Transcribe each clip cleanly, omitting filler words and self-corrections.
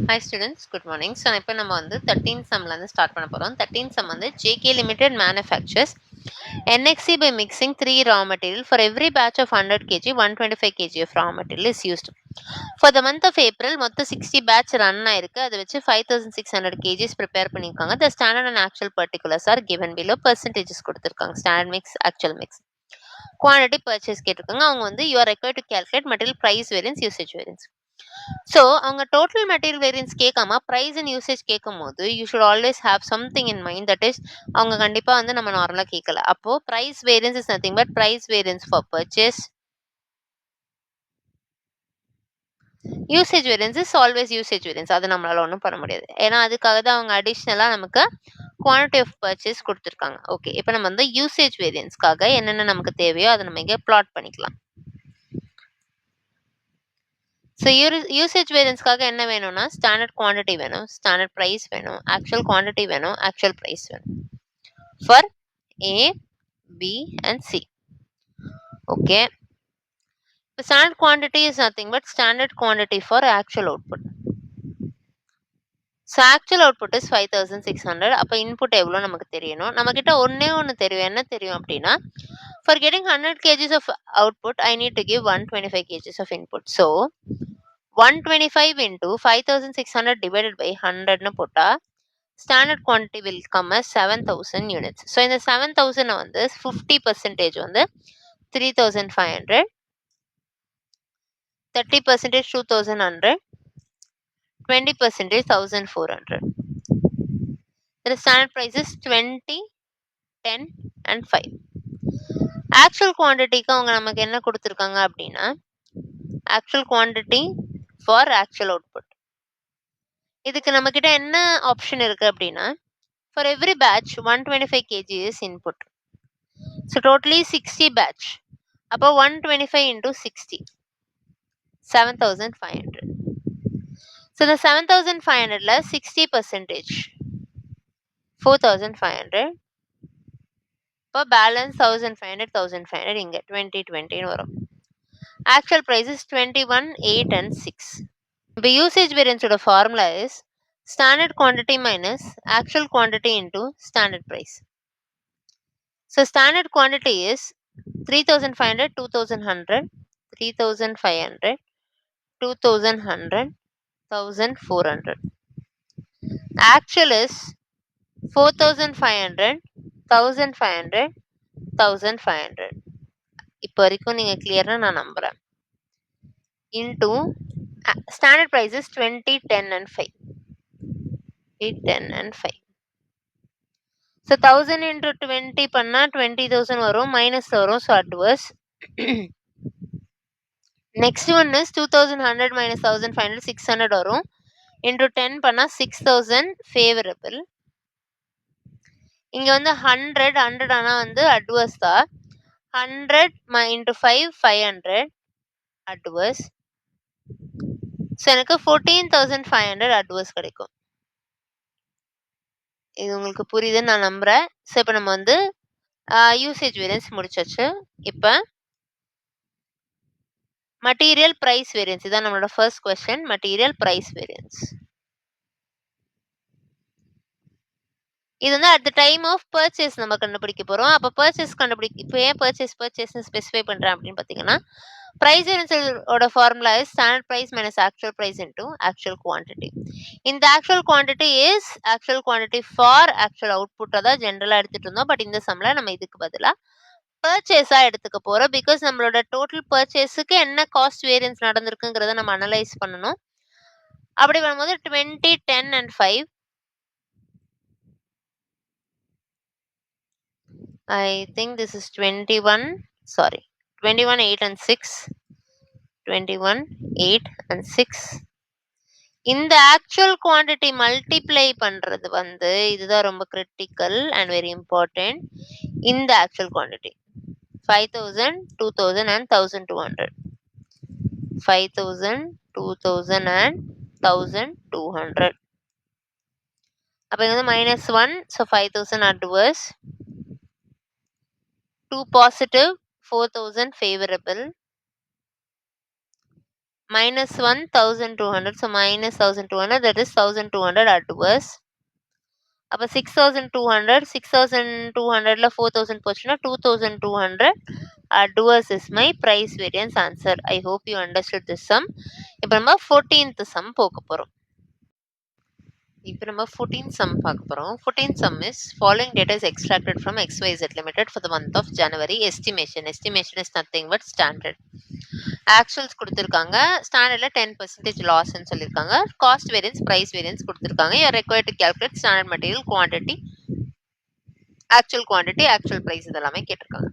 Hi students, good morning. So, இப்போ நம்ம வந்து 13th sumல இருந்து ஸ்டார்ட் பண்ண போறோம். 13th sum வந்து JK Limited manufactures NXC by mixing 3 raw material for every batch of 100 kg, 125 kg of raw material is used. For the month of April, மொத்தம் 60 batch run ஆயிருக்கு. அதை வச்சு 5600 kgs prepare பண்ணியிருக்காங்க. The standard and actual particulars are given below. Percentages கொடுத்திருக்காங்க. Standard mix, actual mix. Quantity purchase கேட்டிருக்காங்க. அவங்க வந்து you are required to calculate material price variance, usage variance. So அவங்க டோட்டல் மெட்டீரியல் வேரியன்ஸ் கேட்காம price and usage கேட்கும் போது you should always have something in mind. That is அவங்க கண்டிப்பாக வந்து நம்ம நார்மலாக கேட்கல. அப்போ price variance is nothing but price variance for purchase. Usage variance is always usage variance. அது நம்மளால ஒன்றும் பண்ண முடியாது. ஏன்னா அதுக்காக தான் அவங்க அடிஷ்னலாக நமக்கு குவான்டிட்டி ஆஃப் பர்ச்சேஸ் கொடுத்துருக்காங்க. ஓகே, இப்போ நம்ம வந்து யூசேஜ் வேரியன்ஸ்க்காக என்னென்ன நமக்கு தேவையோ அதை நம்ம இங்கே பிளாட் பண்ணிக்கலாம். ஸோ யூசேஜ் வேரியன்ஸ்க்காக என்ன வேணும்னா ஸ்டாண்டர்ட் குவான்டிட்டி வேணும், ஸ்டாண்டர்ட் ப்ரைஸ் வேணும், ஆக்சுவல் குவான்டிட்டி வேணும், ஆக்சுவல் ப்ரைஸ் வேணும் for A, B and C. Okay, இப்போ standard quantity is nothing but standard quantity for actual output. So actual output is 5600. அப்போ இன்புட் எவ்வளோ நமக்கு தெரியணும். நம்மக்கிட்ட ஒன்று தெரியும். என்ன தெரியும் அப்படின்னா for getting 100 kgs of output I need to give 125 kgs of input. So 125 into 5600 divided by 100 போட்டா standard quantity will come as 7000 units. So இந்த 7000 வந்து 50% வந்து 3500, 30% 2100, 20% 1400. The standard price is 20, 10 and 5. Actual quantity க்கு அவங்க நமக்கு என்ன கொடுத்திருக்காங்க அப்படின்னா actual quantity for actual output. இதுக்கு நம்ம கிட்ட என்ன ஆப்ஷன் இருக்கு அப்படின்னா for every batch 125 kg is input. So totally 60 batch. அப்போ 125 into 60 7500. ஸோ இந்த 7500ல 60% 4500. இப்போ பேலன்ஸ் 1500 இங்கே 2020 வரும். Actual price is 21, 8 and 6. இப்போ யூசேஜ் வேரியன்ஸோட formula is standard quantity minus actual quantity into standard price. So standard quantity is 3500, 2100, 3500, 2100, 1400. Actual is 4500, 1500, 1500. இப்போ வரைக்கும் நீங்கள் கிளியராக நான் நம்புகிறேன். into standard price is 20, 10 and 5. 10 and 5. So 1000 into 20 பண்ணா 20,000 வரும், மைனஸ் வரும். So adverse. Next one is 2100 minus 1500 600 வரும். இன்டூ 10 பண்ணா 6000 ஃபேவரபிள். இங்க வந்து 100 ஆனா வந்து அட்வர்ஸ் தான். 100 இன்டூ 5 500 அட்வர்ஸ். ஸோ எனக்கு 14,500 அட்வர்ஸ் கிடைக்கும். இது உங்களுக்கு புரியுதுன்னு நான் நம்புறேன். ஸோ இப்போ நம்ம வந்து யூசேஜ் வேரியன்ஸ் முடிச்சாச்சு. இப்போ மெட்டீரியல் பிரைஸ் வேரியன்ஸ், இதான் நம்மளோட first question. Material price variance இது வந்து at the time of purchase நம்ம கண்டுபிடிக்க போறோம். அப்போ பர்ச்சேஸ் இப்போ ஏன் பர்ச்சேஸ்னு ஸ்பெசிஃபை பண்றேன் அப்படின்னு பார்த்தீங்கன்னா பிரைஸ் வேரியன்ஸோட formula is standard price minus actual price into actual quantity. இந்த actual quantity is actual quantity for actual அவுட்புட்டை தான் ஜென்ரலாக எடுத்துட்டு இருந்தோம். பட் இந்த சம்ல நம்ம இதுக்கு பதிலாக பர்ச்சேஸா எடுத்துக்க போறோம். பிகாஸ் நம்மளோட டோட்டல் பர்ச்சேஸுக்கு என்ன காஸ்ட் வேரியன்ஸ் நடந்திருக்குங்கிறத நம்ம அனலைஸ் பண்ணணும். அப்படி வரும்போது 20, 10 and 5. I think this is 21, 8 and 6. 21, 8 and 6. இந்த ஆக்சுவல் குவான்டிட்டி மல்டிப்ளை பண்றது வந்து இதுதான் ரொம்ப கிரிட்டிக்கல் அண்ட் வெரி இம்பார்ட்டன்ட். இந்த ஆக்சுவல் குவான்டிட்டி 5000, 2000 and 1200. 5000, 2000 and 1200. அப்போ இங்க வந்து -1. So 5000 adverse, 2 positive, 4000 favourable, minus 1 1200, so minus 1200, that is 1200 adverse. அப்ப 6200, 6200ல 4000 போச்சுன்னா 2200 adverse is my price variance answer. I hope you understood this sum. இப்ப நம்ம 14th sum போக போறோம். இப்போ நம்ம 14th sum பார்க்க போறோம். 14th sum is following data is extracted from XYZ Limited for the month of January. Estimation is nothing but standard. Actuals கொடுத்துருக்காங்க. ஸ்டாண்டர்டில் 10% லாஸ்ன்னு சொல்லியிருக்காங்க. காஸ்ட் வேரியன்ஸ், ப்ரைஸ் வேரியன்ஸ் கொடுத்துருக்காங்க. You are required to calculate standard material quantity, actual price இதெல்லாமே கேட்டிருக்காங்க.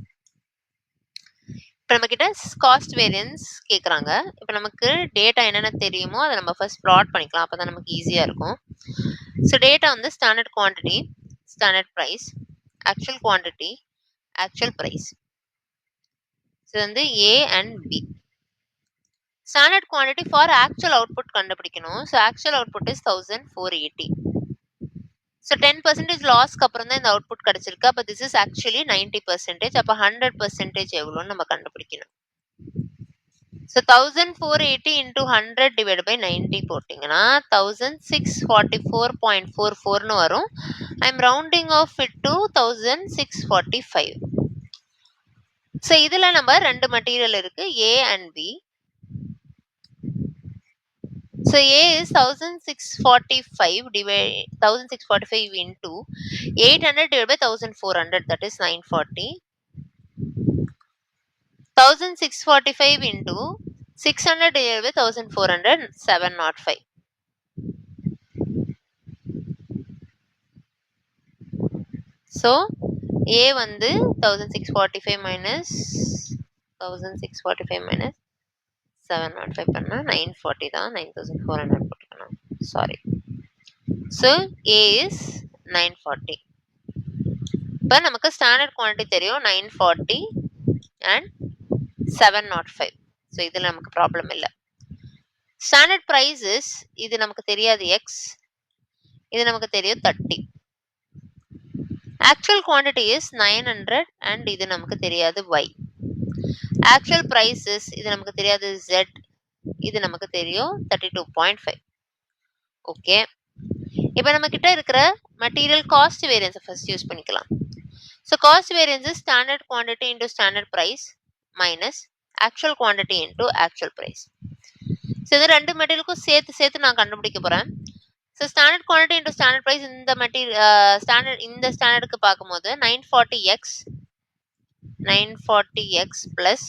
இப்போ நம்ம கிட்ட காஸ்ட் வேரியன்ஸ் கேட்குறாங்க. இப்போ நமக்கு டேட்டா என்னென்ன தெரியுமோ அதை நம்ம ஃபர்ஸ்ட் ப்ளாட் பண்ணிக்கலாம். அப்போ தான் நமக்கு ஈஸியாக இருக்கும். ஸோ டேட்டா வந்து standard quantity, standard price, actual quantity, actual price. இது வந்து A and B. Standard quantity for actual output கண்டுபிடிக்கணும். So actual output is 1480. So 10% லாஸ்க்கு அப்புறம் தான் இந்த அவுட்புட் கிடைச்சிருக்கு. அப்போ திஸ் இஸ் ஆக்சுவலி 90%. அப்போ 100% எவ்வளோன்னு நம்ம கண்டுபிடிக்கணும். ஸோ 1480 into 100 divided by 90 போட்டிங்கன்னா 1644.44ன்னு வரும். I am rounding off it to 1645. So இதில் நம்ம ரெண்டு மெட்டீரியல் இருக்கு, A and B. So A is 1645 into 800 divided by 1400, that is 940. 1645 into 600 divided by 1400, 705. So A வந்து 1645 minus 705 பண்ணா 940 தான், 9400 போட்டுக்கணும். சாரி. So A is 940. இப்போ நமக்கு ஸ்டாண்டர்ட் குவான்டிட்டி தெரியும் 940 and 705. ஸோ இதில் நமக்கு ப்ராப்ளம் இல்லை. ஸ்டாண்டர்ட் ப்ரைஸஸ் இது நமக்கு தெரியாது எக்ஸ், இது நமக்கு தெரியும் 30. ஆக்சுவல் குவான்டிட்டி இஸ் 900 அண்ட் இது நமக்கு தெரியாது ஒய். ஆக்சுவல் ப்ரைஸஸ் இது நமக்கு தெரியாது Z, இது நமக்கு தெரியும் 32.5. ஓகே, இப்போ நம்ம கிட்ட இருக்கிற மெட்டீரியல் காஸ்ட் வேரியன்ஸை ஃபர்ஸ்ட் யூஸ் பண்ணிக்கலாம். So cost variance is standard quantity into standard price minus actual quantity into actual price. So இது ரெண்டு மெட்டீரியலுக்கும் சேர்த்து நான் கண்டுபிடிக்க போகிறேன். So standard quantity into standard price இந்த இந்த ஸ்டாண்டர்டுக்கு பார்க்கும்போது 940x plus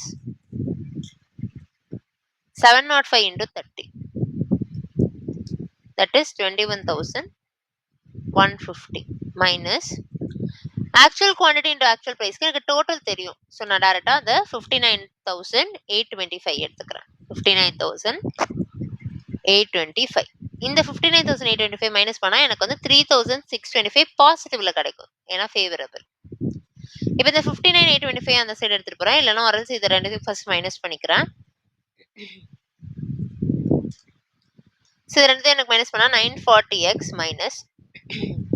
705 into 30, that is 21,150 minus actual quantity into actual price. எனக்கு total தெரியும். ஸோ நான் டேரெக்டாக அந்த 59,825 எடுத்துக்கிறேன். 59,825. இந்த 59,825 மைனஸ் பண்ணால் எனக்கு வந்து 3,625 பாசிட்டிவ்ல கிடைக்கும், ஏன்னா ஃபேவரபிள். இப்போ இந்த 59,825 அந்த சைடு எடுத்துட்டு போறேன், இல்லைன்னா வரது இது ரெண்டுத்தையும் ஃபர்ஸ்ட் மைனஸ் பண்ணிக்கிறேன். ஸோ இது ரெண்டுத்தையும் எனக்கு மைனஸ் பண்ணால் 940x minus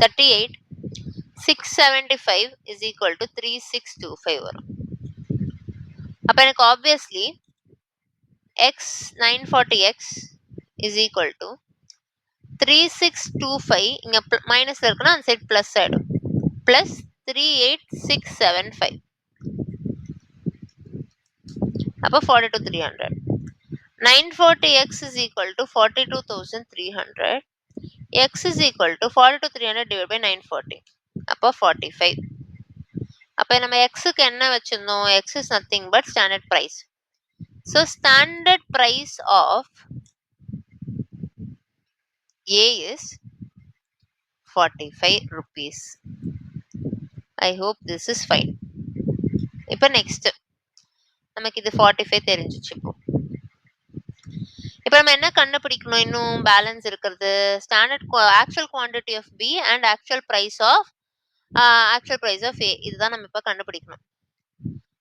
38,675 is equal to 3625 வரும். அப்போ எனக்கு obviously X 940x is equal to 3625, இங்கே மைனஸில் இருக்குன்னா அந்த சைடு ப்ளஸ் ஆகிடும், ப்ளஸ் 38,675. அப்போ 42,300. 940x is equal to 42,300. X is equal to 42,300 divided by 940. அப்போ 45. அப்போ நம்ம எக்ஸுக்கு என்ன வச்சிருந்தோம்? X is nothing but standard price. So standard price of A is 45 rupees. I hope this is fine. இப்போ next நமக்கு இது 45 தெரிஞ்சிச்சு. இப்போ நம்ம என்ன கண்டுபிடிக்கணும்? இன்னும் பேலன்ஸ் இருக்கிறது standard actual quantity of B and actual price of A. இதுதான் நம்ம இப்போ கண்டுபிடிக்கணும்.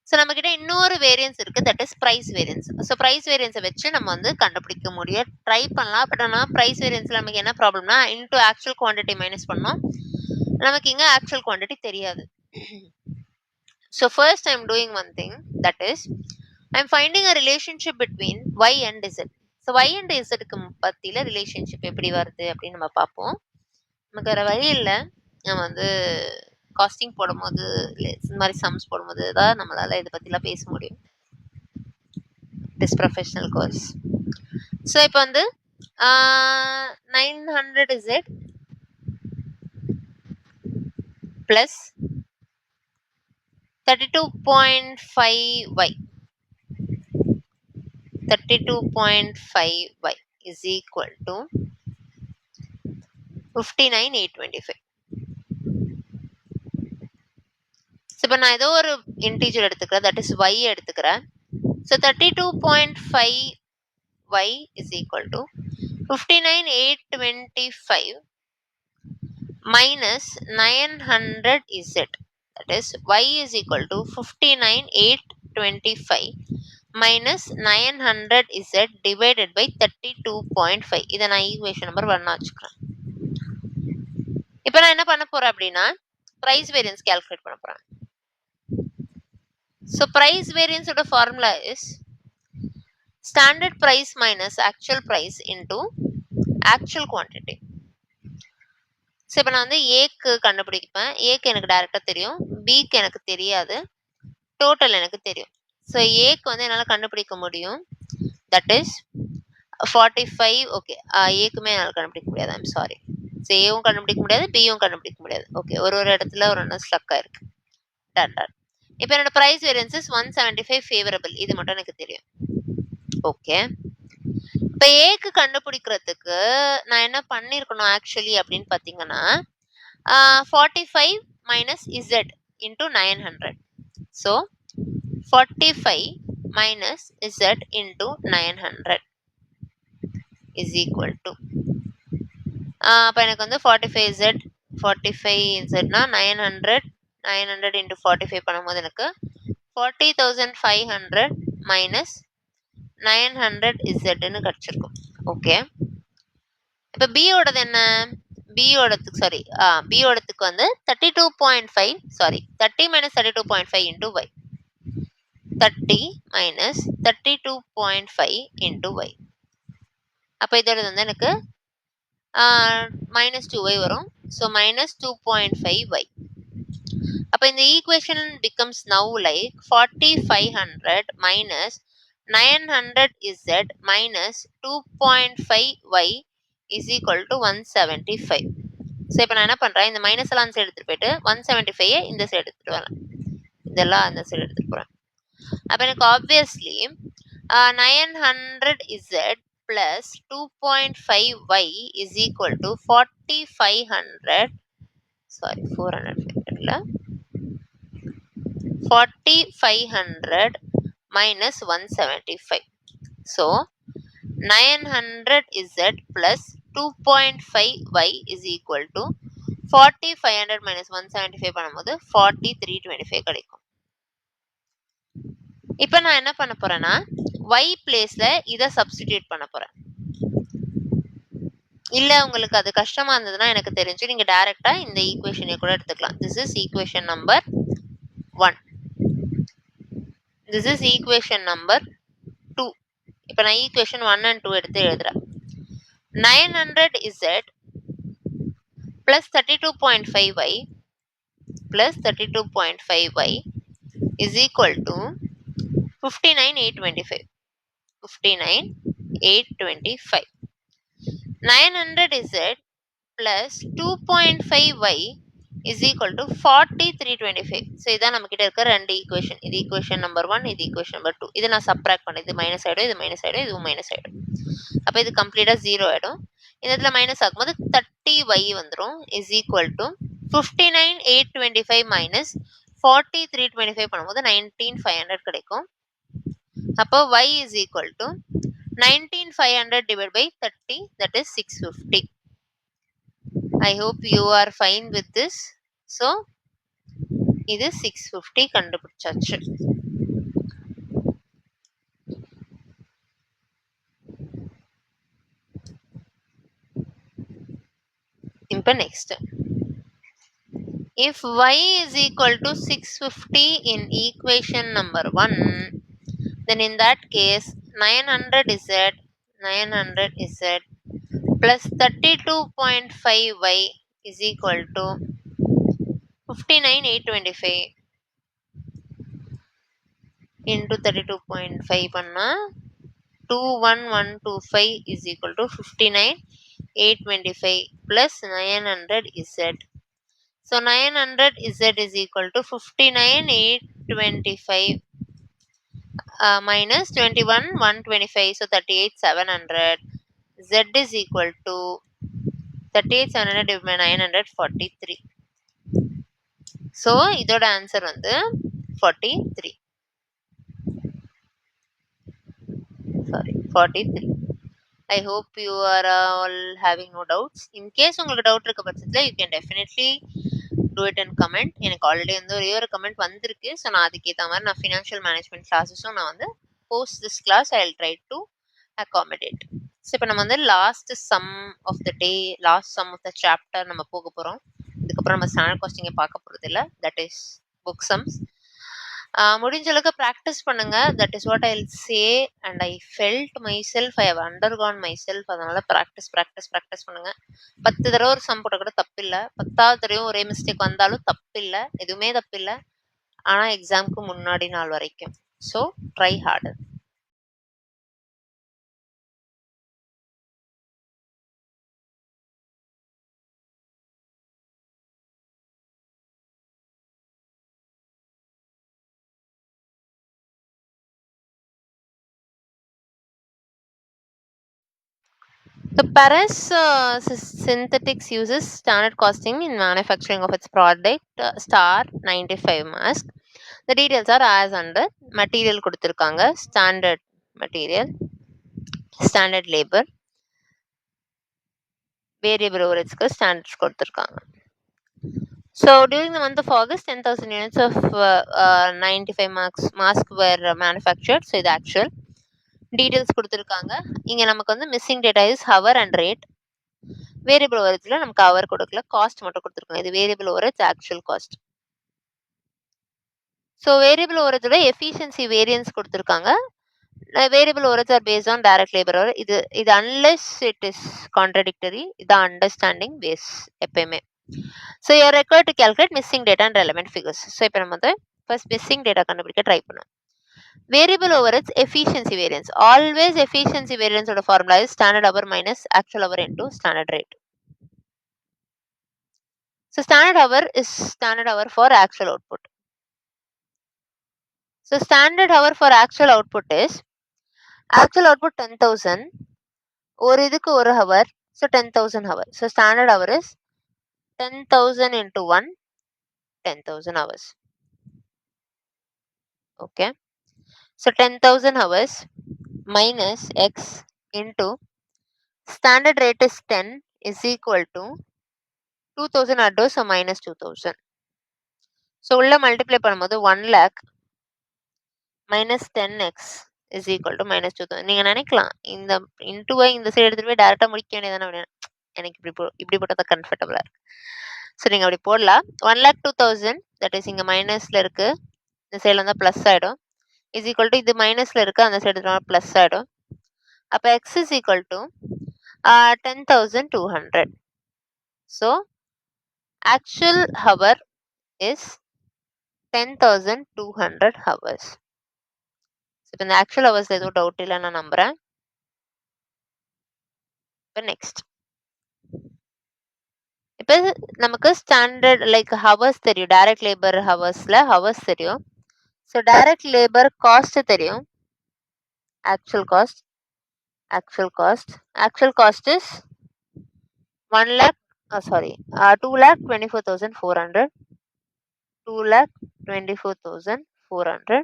ஸோ நம்ம கிட்ட இன்னொரு வேரியன்ஸ் இருக்கு, that is price variance. So price வேரியன்ஸை வச்சு நம்ம வந்து கண்டுபிடிக்க முடியும், ட்ரை பண்ணலாம். பட் ஆனால் பிரைஸ் வேரியன்ஸ்ல நமக்கு என்ன ப்ராப்ளம்னா இன்டூ ஆக்சுவல் குவான்டிட்டி மைனஸ் பண்ணோம், நமக்கு இங்கே ஆக்சுவல் குவான்டிட்டி தெரியாது. So first I am doing one thing, that is I am finding a relationship between y and z. So y and zக்கு மத்தியில ரிலேஷன்ஷிப் எப்படி வருது அப்படின்னு நம்ம பார்ப்போம். நமக்கு வேற வழி இல்ல. நம்ம வந்து காஸ்டிங் போடும்போது, இந்த மாதிரி சம்ஸ் போடும்போது தான் நம்மளால இதை பத்திலாம் பேச முடியும். It is professional course. So இப்போ வந்து 900z plus 32.5y 32.5y is equal to 59,825. So இப்போ நான் ஏதோ ஒரு இன்டீஜர் எடுத்துக்கிறேன், தட் இஸ் y எடுத்துக்கிறேன். So 32.5y is equal to 59,825 minus 900z. That is y is equal to 59,825 minus 900z divided by 32.5. இதை நான் ஈக்குவேஷன் நம்பர் 1 வச்சுக்கிறேன். இப்போ நான் என்ன பண்ண போறேன் அப்படின்னா price variance calculate பண்ண போறேன். So price variance ஓட formula is standard price minus actual price into actual quantity. So இப்போ நான் வந்து ஏக்கு கண்டுபிடிப்பேன். ஏக்கு எனக்கு டைரெக்டாக தெரியும், பிக்கு எனக்கு தெரியாது, டோட்டல் எனக்கு தெரியும். ஸோ ஏக்கு வந்து என்னால் கண்டுபிடிக்க முடியும், தட் இஸ் 45. ஓகே, ஏக்குமே என்னால் கண்டுபிடிக்க முடியாது, ஐம் சாரி. ஸோ ஏவும் கண்டுபிடிக்க முடியாது, பியும் கண்டுபிடிக்க முடியாது. ஓகே, ஒரு இடத்துல ஒரு ஒன்று ஸ்லக் ஆயிருக்கு. டன். இப்போ என்னோட ப்ரைஸ் வேரியன்சஸ் 175 ஃபேவரபிள், இது மட்டும் எனக்கு தெரியும். ஓகே, இப்போ ஏக்கு கண்டுபிடிக்கிறதுக்கு நான் என்ன பண்ணியிருக்கணும் ஆக்சுவலி அப்படின்னு பார்த்தீங்கன்னா 45 minus z into 900. So 45 minus z into 900 is equal to அப்போ எனக்கு வந்து 45z 45zனா 900 into 45 பண்ணும்போது எனக்கு 40,500 minus 900zன்னு கிடைச்சிருக்கும். ஓகே, இப்போ பியோடது என்ன, பியோடத்துக்கு வந்து 32.5 sorry 30 minus 32.5 into y, 30 minus 32.5 into y. அப்போ இதோட வந்து எனக்கு minus 2y வரும். So minus 2.5y. அப்போ இந்த equation becomes now like 4,500 minus 900z minus 2.5y is equal to 175. So இப்போ நான் என்ன பண்ணுறேன், இந்த மைனஸ் எல்லாம் அந்த சைடு எடுத்துகிட்டு போயிட்டு 175 இந்த சைடு எடுத்துகிட்டு வரேன், இதெல்லாம் அந்த சைடு எடுத்துகிட்டு போகிறேன். அப்போ எனக்கு obviously 900z plus 2.5y is equal to 4,500 sorry 400 4,500 minus 175. So 900z plus 2.5y is equal to 4,500 minus 175 பண்ணும்போது 4,325 கிடைக்கும். இப்போ நான் என்ன பண்ண போறேன்னா y பிளேஸ்ல இதை சப்ஸ்டிடியூட் பண்ண போறேன். இல்ல உங்களுக்கு அது கஷ்டமா இருந்ததுன்னா எனக்கு தெரிஞ்சு நீங்க டைரக்டா இந்த ஈக்குவேஷனை கூட எடுத்துக்கலாம். This is equation number 1. This is equation number 2. இப்போ நான் ஈக்குவேஷன் 1 and 2 எடுத்து எழுதுறேன். 900z plus 32.5y plus 32.5y is equal to 59,825. 59,825. 900z plus 2.5y is equal to 40,325. So இதான் நம்ம கிட்ட இருக்க ரெண்டு ஈக்குவேஷன். இது ஈக்குவேஷன் நம்பர் 1, இது ஈக்குவேஷன் நம்பர் 2. இதை நான் சப்ராக்ட் பண்ணேன், இது மைனஸ் ஆயிடும், இது மைனஸ் ஆயிடும், இதுவும் மைனஸ் ஆயிடும். அப்போ இது கம்ப்ளீட்டா 0 ஆயிடும். இந்த இடத்துல மைனஸ் ஆகும்போது 30y வந்துடும், இஸ் ஈக்குவல் டு 59,825 மைனஸ் 40,325 பண்ணும்போது 19,500 கிடைக்கும். அப்போ y is equal to 19,500 divided by 30, that is 650. I hope you are fine with this. So இது 650 கண்டுபிடிச்சாச்சு. இப்போ next, if y is equal to 650 in equation number 1, then in that case 900z 900z plus 32.5y is equal to 59,825 into 32.5 பண்ணா 21125 is equal to 59,825 plus 900z. So 900z is equal to 59,825 minus 21,125, so 38,700. Z is equal to 38,700 divided by 943. So இதோட answer வந்து 43. Sorry, 43. I hope you are all having no doubts. In case உங்களுக்கு doubt இருக்க பட்சத்தில் you can definitely do it in comment. எனக்கு already வந்து ஒரே ஒரு comment வந்திருக்கு. ஸோ நான் அதுக்கேற்ற மாதிரி நான் ஃபினான்ஷியல் மேனேஜ்மெண்ட் கிளாஸஸும் நான் வந்து post this class I will try to accommodate. So இப்போ நம்ம வந்து last sum of the day, last sum of the chapter நம்ம போக போகிறோம். இதுக்கப்புறம் நம்ம ஸ்டாண்டர்ட் காஸ்டிங்கை பார்க்க போகிறது இல்லை. That is book sums. முடிஞ்ச அளவுக்கு ப்ராக்டிஸ் பண்ணுங்க. That is what I will say and I felt myself, I have undergone myself. அதனால ப்ராக்டிஸ் பண்ணுங்க. 10 தடவை ஒரு சம் போட்ட கூட தப்பு இல்லை. 10வது தடவையும் ஒரே மிஸ்டேக் வந்தாலும் தப்பு இல்லை, எதுவுமே தப்பு இல்லை. ஆனால் எக்ஸாமுக்கு முன்னாடி நாள் வரைக்கும். So try harder. The Paris Synthetics uses standard costing in manufacturing of its product Star 95 mask. The details are as under. Material கொடுத்திருக்காங்க, standard material, standard labor, variable overheadsக்கு standards கொடுத்திருக்காங்க. So during the month of August, 10,000 units of 95 mask were manufactured. So இது actual details கொடுத்திருக்காங்க. இங்க நமக்கு வந்து missing data is hour and rate. Variable ஓவரேஜ்ல நமக்கு hour கொடுக்கல, காஸ்ட் மட்டும் கொடுத்துருக்காங்க. இது variable overhead, actual cost. So variable ஓவரேஜோட எஃபிஷியன்சி வேரியன்ஸ் கொடுத்துருக்காங்க. Variable overhead are based on direct labour hour. இது அன்லெஸ் இட் இஸ் கான்ட்ரடிக்டரி, இது அண்டர்ஸ்டாண்டிங் பேஸ் எப்பயுமே. So you are required to calculate missing data and relevant figures. So இப்போ நம்ம வந்து first missing data கண்டுபிடிக்க try பண்ணோம். Variable overhead efficiency variance. Always efficiency வேரியன்ஸோட formula is standard hour minus actual hour into standard rate. So standard hour is standard hour for actual output. So standard hour for actual output is actual output 10,000. ஒரு இதுக்கு ஒரு hour. So 10,000 hour. So standard hour is 10,000 into 1, 10,000 hours. Okay. So 10,000 hours minus x into standard rate is 10 is equal to 2,000 at so minus 2,000. So உள்ள multiply பண்ணும்போது 1 lakh minus 10x is equal to minus 2,000. நீங்க நினைக்கலாம் இந்த இன்டூவை இந்த side எடுத்துட்டு போய் டேரக்டா முடிக்க வேண்டியதானே அப்படின்னு. எனக்கு இப்படி போட்டா தான் கம்ஃபர்டபுளா இருக்கு. ஸோ நீங்க அப்படி போடலாம். 1,02,000 தட் இஸ் இங்க மைனஸ்ல இருக்கு, இந்த சைடுல இருந்தா பிளஸ் ஆயிடும். இஸ் ஈக்குவல் டு இது மைனஸ்ல இருக்கு, அந்த சைடு பிளஸ் ஆயிடும். அப்ப X is equal to 10,200. So actual hour is 10,200 hours. இப்போ இந்த ஆக்சுவல் ஹவர்ஸ் எதுவும் டவுட் இல்லை நான் நம்புறேன். இப்போ நெக்ஸ்ட், இப்போ நமக்கு ஸ்டாண்டர்ட் லைக் ஹவர்ஸ் தெரியும், டைரக்ட் லேபர் ஹவர்ஸ்ல ஹவர்ஸ் தெரியும். ஸோ டைரக்ட் லேபர் காஸ்ட் தெரியும், actual cost. Actual cost is 2,24,400. 2,24,400.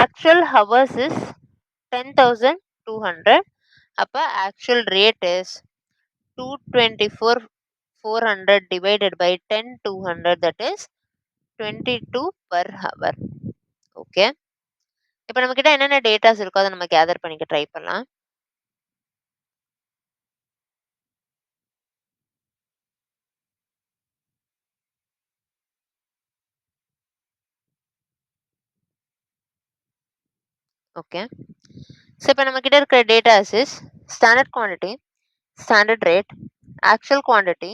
Actual hours is 10,200. அப்ப actual rate is 224,400 divided by 10,200, that is 22 per hour. Okay. இப்போ நம்ம கிட்ட என்னென்ன டேட்டாஸ் இருக்கோ அதை நம்ம கேதர் பண்ணிக்க ட்ரை பண்ணலாம். ஓகே. ஸோ இப்போ நம்ம கிட்ட இருக்கிற datas is standard quantity, standard rate, actual quantity,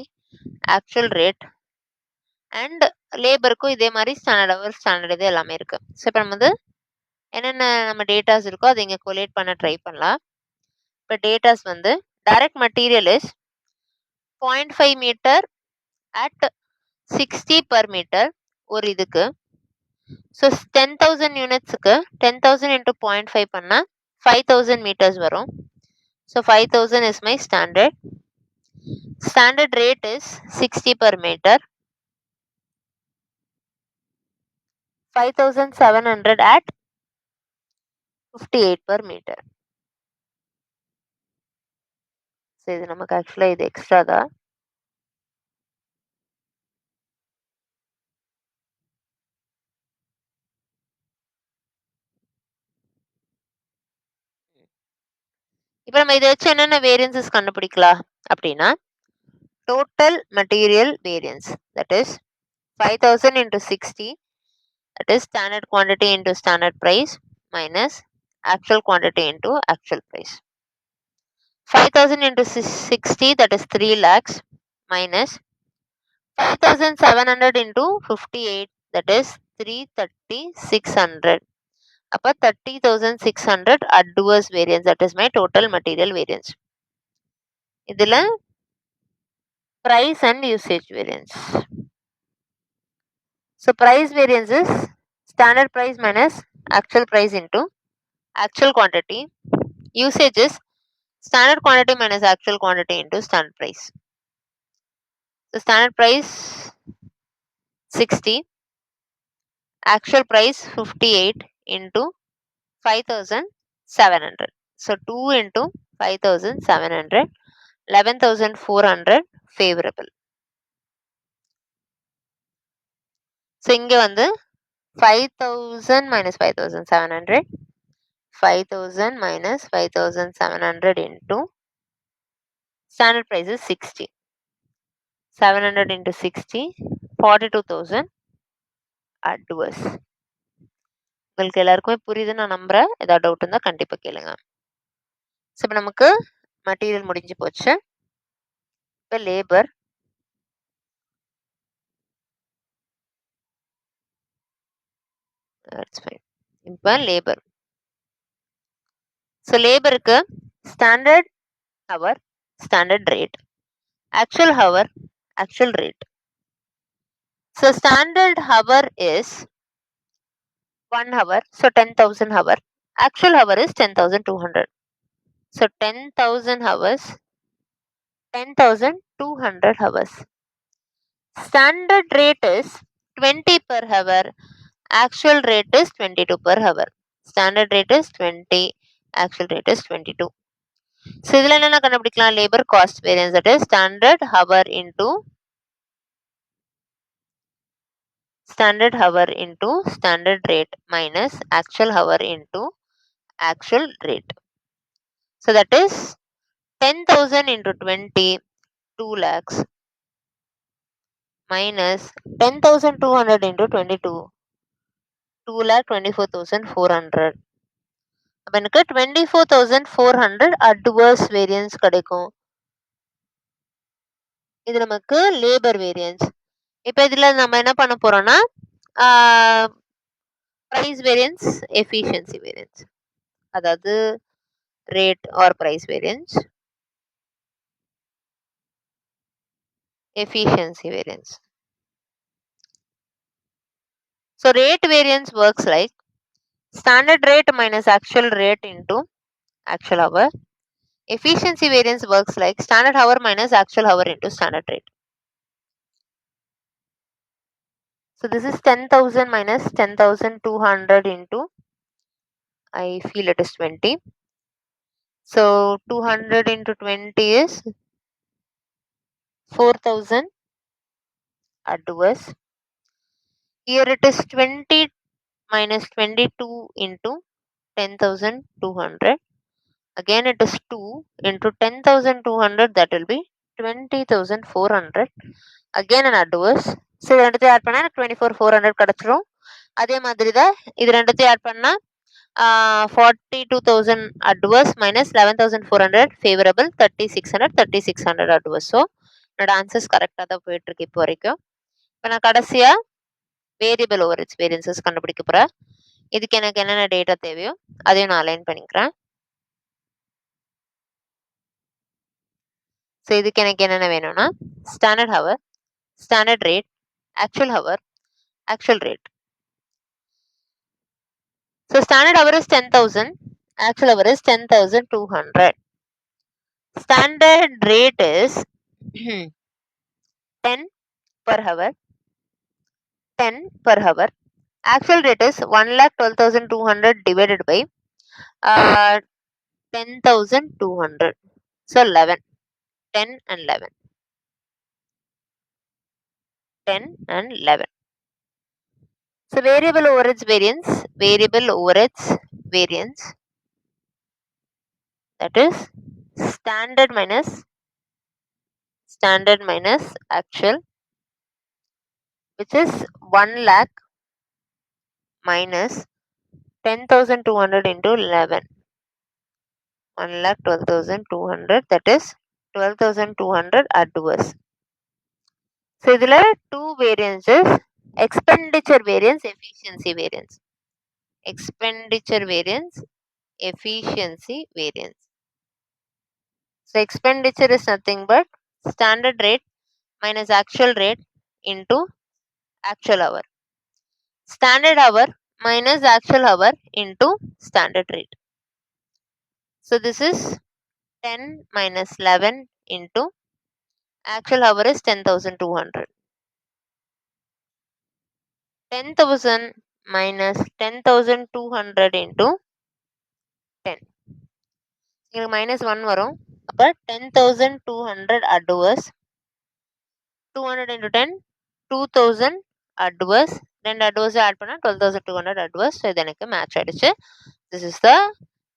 actual rate and லேபருக்கும் இதே மாதிரி ஸ்டாண்டர்ட் ஹவர், ஸ்டாண்டர்ட் இது எல்லாமே இருக்கு. ஸோ இப்போ நம்ம வந்து என்னென்ன நம்ம டேட்டாஸ் இருக்கோ அதை இங்கே கொலேட் பண்ண ட்ரை பண்ணலாம். இப்போ டேட்டாஸ் வந்து direct material is 0.5 metre at 60 per metre ஒரு இதுக்கு. ஸோ 10,000 யூனிட்ஸுக்கு 10,000 into 0.5 பண்ணால் 5,000 meters வரும். So 5,000 is my standard. Standard rate is 60 per meter. 5,700 at 58 per meter. So இது நமக்கு ஆக்சுவலாக இது எக்ஸ்ட்ரா தான். இப்போ நம்ம இதை வச்சு என்னென்ன வேரியன்சஸ் கண்டுபிடிக்கலாம் அப்படின்னா total material variance that is 5,000 into 60 that is standard quantity into standard price minus actual quantity into actual price. 5,000 into 60 that is 3 lakhs minus 5,700 into 58 that is 330,600. அப்போ 30,600 adverse variance that is my total material variance. இதில் price and usage variance. So price variance is standard price minus actual price into actual quantity. Usage is standard quantity minus actual quantity into standard price. So standard price 60, actual price 58 into 5,700. So 2 into 5,700, 11,400 favorable. So இங்க வந்து 5,000 minus 5,700, 5,000 minus 5,700 into standard price is 60. 700 into 60, 42,000 adverse. உங்களுக்கு எல்லாருக்குமே புரியுதுன்னு நான் நம்புறேன். ஏதாவது doubt இருந்தால் கண்டிப்பாக கேளுங்க. ஸோ இப்போ நமக்கு மெட்டீரியல் முடிஞ்சு போச்சு. இப்போ லேபர் இப்போ லேபர். ஸோ லேபருக்கு standard hour, standard rate, actual hour, actual rate. So standard hour is 1 hour, so 10,000 hour. Actual hour is 10,200. So 10,000 hours, 10,200 hours. Standard rate is 20 per hour. Actual rate is 22 per hour. Standard rate is 20. Actual rate is 22. So இதில் என்னென்ன கண்டுபிடிக்கலாம்? Labour cost variance that is standard hour into standard rate minus actual hour into actual rate. So that is 10,000 into 20, 2 lakhs minus 10,200 into 22, 2,24,400. அப்போ எனக்கு 24,400 adverse variance கிடைக்கும். இது நமக்கு labour variance. இப்போ இதில் நம்ம என்ன பண்ண போறோம்னா ப்ரைஸ் வேரியன்ஸ், எஃபிஷியன்சி வேரியன்ஸ், அதாவது rate or price variance, efficiency variance. So rate variance works like standard rate minus actual rate into actual hour. Efficiency variance works like standard hour minus actual hour into standard rate. So this is 10,000 minus 10,200 into, I feel it is 20. So 200 into 20 is 4,000 adverse. Here it is 20 minus 22 into 10,200. Again it is 2 into 10,200, that will be 20,400. Again an adverse. So இது ரெண்டுத்தையும் add பண்ணா எனக்கு 24,400 கிடைச்சிரும். அதே மாதிரி தான் இது ரெண்டுத்தையும் ஆட் பண்ணா 42,000 adverse minus 11,400 favorable, 3,600 3,600 adverse. So என்னோட ஆன்சர்ஸ் கரெக்டாக தான் போயிட்டு இருக்கு இப்போ வரைக்கும். இப்போ நான் கடைசியா வேரியபிள் ஓவர் இட்ஸ் வேரியன்சஸ் கண்டுபிடிக்க போறேன். இதுக்கு எனக்கு என்னென்ன டேட்டா தேவையோ அதையும் நான் அலைன் பண்ணிக்கிறேன். ஸோ இதுக்கு எனக்கு என்னென்ன வேணும்னா standard hour, standard rate, actual hour, actual rate. So standard hour is 10,000, actual hour is 10,200. Standard rate is 10 per hour, 10 per hour. Actual rate is 1,12,200 divided by 10,200. So 11, 10 and 11, 10 and 11. So variable overage variance, variable overage variance, that is standard minus actual, which is 1 lakh minus 10,200 into 11, 1,12,200, that is 12,200 adverse. So இதுல two variances, expenditure variance, efficiency variance. Expenditure variance, efficiency variance. So expenditure is nothing but standard rate minus actual rate into actual hour. Standard hour minus actual hour into standard rate. So this is 10 minus 11 into actual hour is 10,200. 10,000 minus 10,200 into 10. இங்க minus 1 வரும். அப்ப 10,200 adverse. 200 into 10, 2,000 adverse. ரெண்டு adverse add பண்ணா 12,200 adverse. So இது எனக்கு match ஆயிடுச்சு. This is the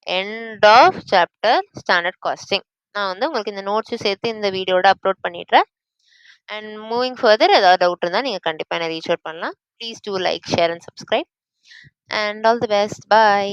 end of chapter standard costing. நான் வந்து உங்களுக்கு இந்த நோட்ஸும் சேர்த்து இந்த வீடியோட அப்லோட் பண்ணிடுறேன். அண்ட் மூவிங் ஃபர்தர் ஏதாவது டவுட் இருந்தால் நீங்கள் கண்டிப்பாக என்ன ரீச் அவுட் பண்ணலாம். Please do like, share and subscribe. And all the best. Bye.